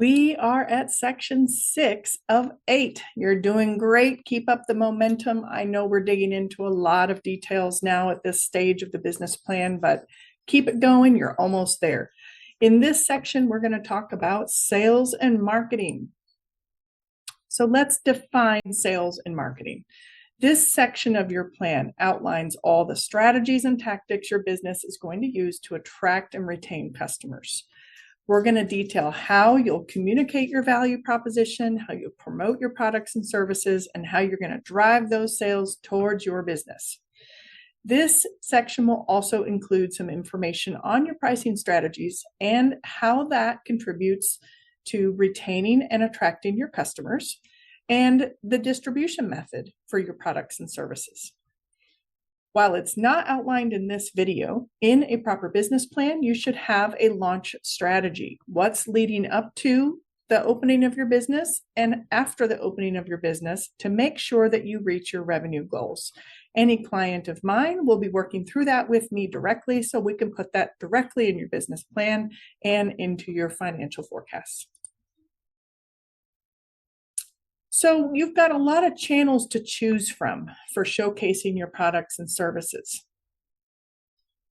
We are at section 6 of 8. You're doing great. Keep up the momentum. I know we're digging into a lot of details now at this stage of the business plan, but keep it going. You're almost there. In this section, we're going to talk about sales and marketing. So let's define sales and marketing. This section of your plan outlines all the strategies and tactics your business is going to use to attract and retain customers. We're going to detail how you'll communicate your value proposition, how you'll promote your products and services, and how you're going to drive those sales towards your business. This section will also include some information on your pricing strategies and how that contributes to retaining and attracting your customers, and the distribution method for your products and services. While it's not outlined in this video, in a proper business plan, you should have a launch strategy. What's leading up to the opening of your business and after the opening of your business to make sure that you reach your revenue goals. Any client of mine will be working through that with me directly, so we can put that directly in your business plan and into your financial forecasts. So you've got a lot of channels to choose from for showcasing your products and services.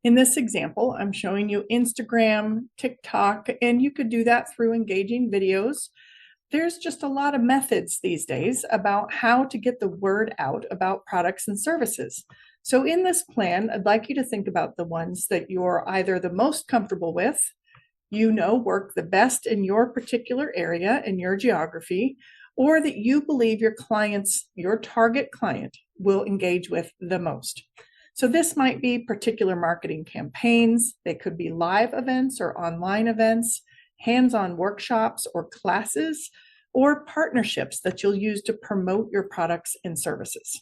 In this example, I'm showing you Instagram, TikTok, and you could do that through engaging videos. There's just a lot of methods these days about how to get the word out about products and services. So in this plan, I'd like you to think about the ones that you're either the most comfortable with, work the best in your particular area, in your geography, or that you believe your target client will engage with the most. So this might be particular marketing campaigns. They could be live events or online events, hands-on workshops or classes, or partnerships that you'll use to promote your products and services.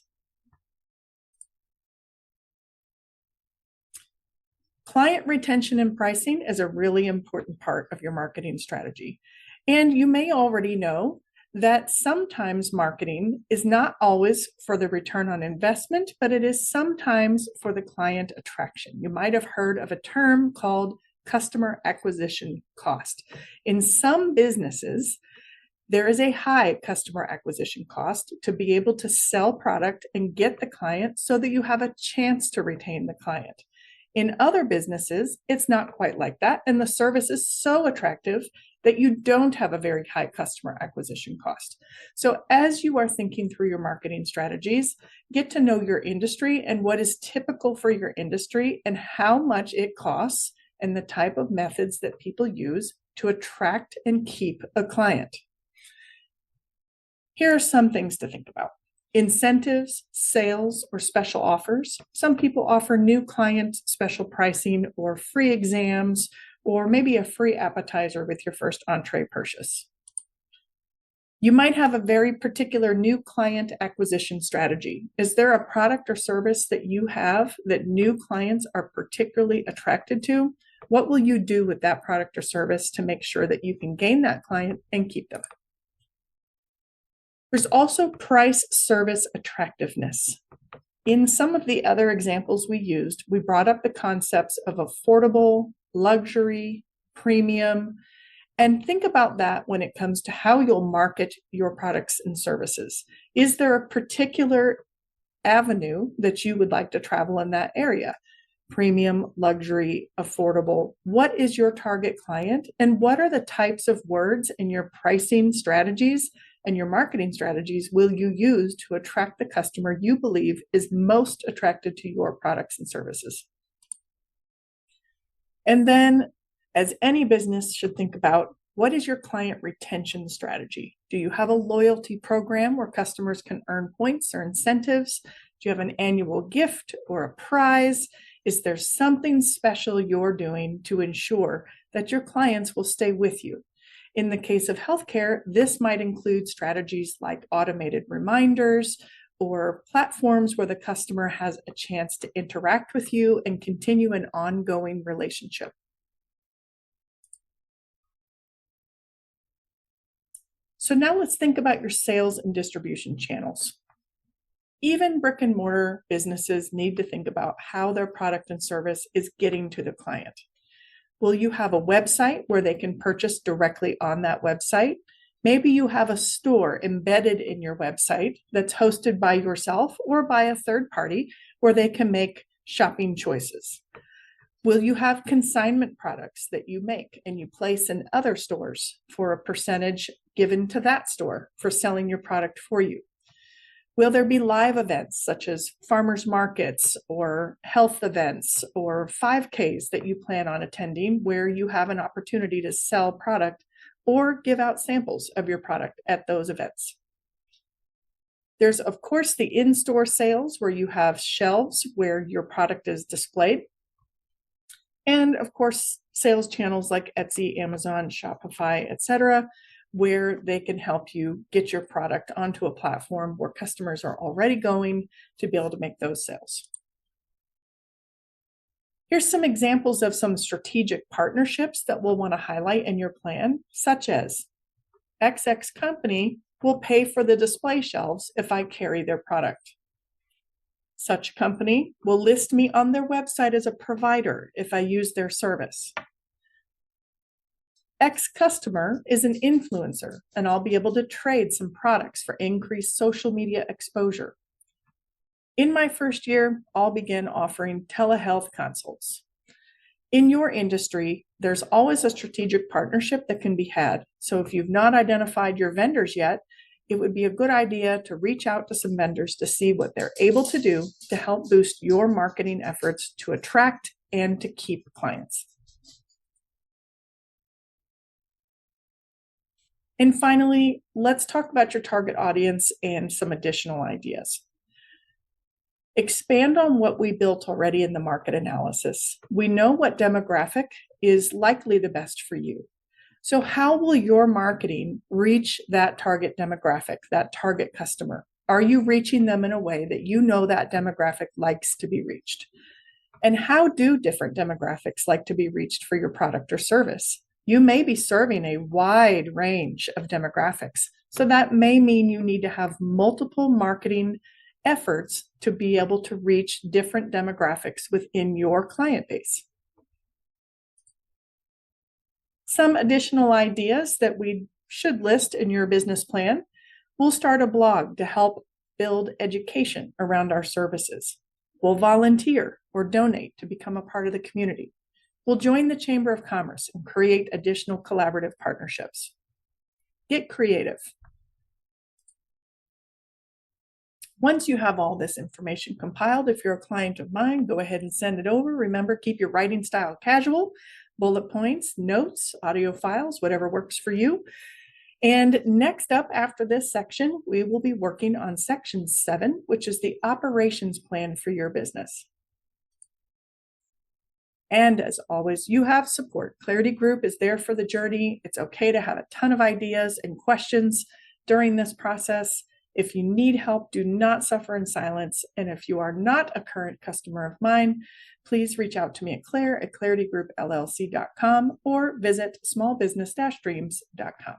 Client retention and pricing is a really important part of your marketing strategy. And you may already know that sometimes marketing is not always for the return on investment, but it is sometimes for the client attraction. You might have heard of a term called customer acquisition cost. In some businesses, there is a high customer acquisition cost to be able to sell product and get the client so that you have a chance to retain the client. In other businesses, it's not quite like that, and the service is so attractive that you don't have a very high customer acquisition cost. So as you are thinking through your marketing strategies, get to know your industry and what is typical for your industry and how much it costs and the type of methods that people use to attract and keep a client. Here are some things to think about. Incentives, sales, or special offers. Some people offer new clients special pricing or free exams, or maybe a free appetizer with your first entree purchase. You might have a very particular new client acquisition strategy. Is there a product or service that you have that new clients are particularly attracted to? What will you do with that product or service to make sure that you can gain that client and keep them? There's also price service attractiveness. In some of the other examples we used, we brought up the concepts of affordable, luxury, premium, and think about that when it comes to how you'll market your products and services. Is there a particular avenue that you would like to travel in that area? Premium, luxury, affordable. What is your target client? And what are the types of words in your pricing strategies and your marketing strategies will you use to attract the customer you believe is most attracted to your products and services? And then, as any business should think about, what is your client retention strategy? Do you have a loyalty program where customers can earn points or incentives? Do you have an annual gift or a prize? Is there something special you're doing to ensure that your clients will stay with you? In the case of healthcare, this might include strategies like automated reminders or platforms where the customer has a chance to interact with you and continue an ongoing relationship. So now let's think about your sales and distribution channels. Even brick and mortar businesses need to think about how their product and service is getting to the client. Will you have a website where they can purchase directly on that website? Maybe you have a store embedded in your website that's hosted by yourself or by a third party where they can make shopping choices. Will you have consignment products that you make and you place in other stores for a percentage given to that store for selling your product for you? Will there be live events such as farmers markets or health events or 5Ks that you plan on attending where you have an opportunity to sell product or give out samples of your product at those events? There's, of course, the in-store sales where you have shelves where your product is displayed. And of course, sales channels like Etsy, Amazon, Shopify, etc., where they can help you get your product onto a platform where customers are already going to be able to make those sales. Here's some examples of some strategic partnerships that we'll want to highlight in your plan, such as XX company will pay for the display shelves if I carry their product. Such company will list me on their website as a provider if I use their service. X customer is an influencer, and I'll be able to trade some products for increased social media exposure. In my first year, I'll begin offering telehealth consults. In your industry, there's always a strategic partnership that can be had. So if you've not identified your vendors yet, it would be a good idea to reach out to some vendors to see what they're able to do to help boost your marketing efforts to attract and to keep clients. And finally, let's talk about your target audience and some additional ideas. Expand on what we built already in the market analysis. We know what demographic is likely the best for you. So how will your marketing reach that target demographic, that target customer? Are you reaching them in a way that you know that demographic likes to be reached? And how do different demographics like to be reached for your product or service? You may be serving a wide range of demographics. So that may mean you need to have multiple marketing efforts to be able to reach different demographics within your client base. Some additional ideas that we should list in your business plan. We'll start a blog to help build education around our services. We'll volunteer or donate to become a part of the community. We'll join the Chamber of Commerce and create additional collaborative partnerships. Get creative. Once you have all this information compiled, if you're a client of mine, go ahead and send it over. Remember, keep your writing style casual, bullet points, notes, audio files, whatever works for you. And next up after this section, we will be working on section 7, which is the operations plan for your business. And as always, you have support. Clarity Group is there for the journey. It's okay to have a ton of ideas and questions during this process. If you need help, do not suffer in silence. And if you are not a current customer of mine, please reach out to me at Claire at claritygroupllc.com or visit smallbusiness-dreams.com.